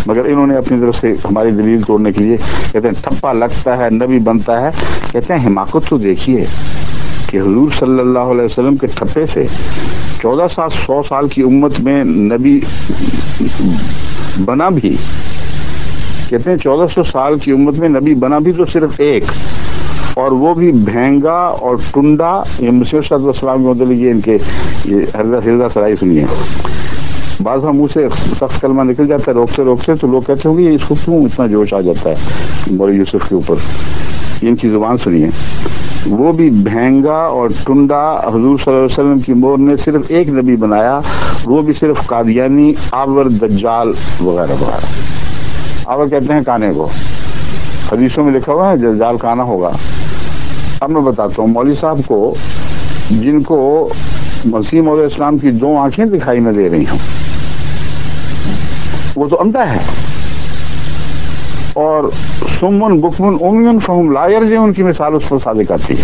مگر انہوں نے اپنی طرف سے ہماری دلیل توڑنے کے لیے کہتے ہیں ٹھپا لگتا ہے نبی بنتا ہے. کہتے ہیں حماقت تو دیکھیے کہ حضور صلی اللہ علیہ وسلم کے ٹھپے سے 1400 سال کی امت میں نبی بنا بھی. کہتے ہیں 1400 سال کی امت میں نبی بنا بھی تو صرف ایک, اور وہ بھی بھینگا اور ٹنڈا. یہ مسیح صلی اللہ علیہ وسلم کے ان کے یہ ہردہ سرائی سنیے. بعض ہم منہ سے سخت کلمہ نکل جاتا ہے روکتے روکتے, تو لوگ کہتے ہوں گے اس کو کیوں اتنا جوش آ جاتا ہے مولوی یوسف کے اوپر. ان کی زبان سنیے. وہ بھی بھینگا اور ٹنڈا حضور صلی اللہ علیہ وسلم کی مور نے صرف ایک نبی بنایا, وہ بھی صرف قادیانی, آور, دجال وغیرہ وغیرہ. آور کہتے ہیں کانے کو, حدیثوں میں لکھا ہوا ہے دجال کانا ہوگا. اب میں بتاتا ہوں مولوی صاحب کو جن کو مسیح موعود اسلام کی 2 آنکھیں دکھائی نہ دے رہی ہوں, وہ تو اندھا ہے. اور سمن بکمن امیون فہم لا یرجعون کی مثال اس پر صادق آتی ہے.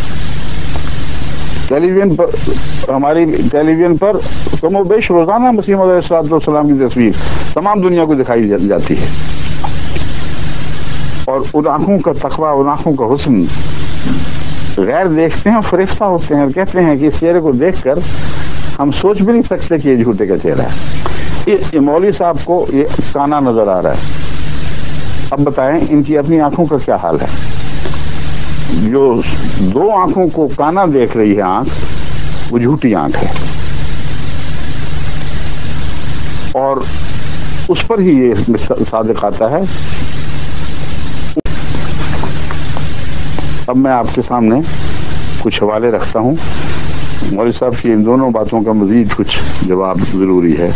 ٹیلی ویژن پر, ہماری ٹیلی ویژن پر کم و بیش روزانہ مسیح موعود السلام کی تصویر تمام دنیا کو دکھائی جاتی ہے. اور ان آنکھوں کا تقویٰ, ان آنکھوں کا حسن غیر دیکھتے ہیں, فریفتہ ہوتے ہیں اور کہتے ہیں کہ اس چہرے کو دیکھ کر ہم سوچ بھی نہیں سکتے کہ یہ جھوٹے کا چہرہ ہے. یہ مولوی صاحب کو یہ کانا نظر آ رہا ہے. اب بتائیں ان کی اپنی آنکھوں کا کیا حال ہے؟ جو 2 آنکھوں کو کانا دیکھ رہی ہے آنکھ, وہ جھوٹی آنکھ ہے, اور اس پر ہی یہ صادق آتا ہے. اب میں آپ کے سامنے کچھ حوالے رکھتا ہوں. مولوی صاحب کی ان دونوں باتوں کا مزید کچھ جواب ضروری ہے.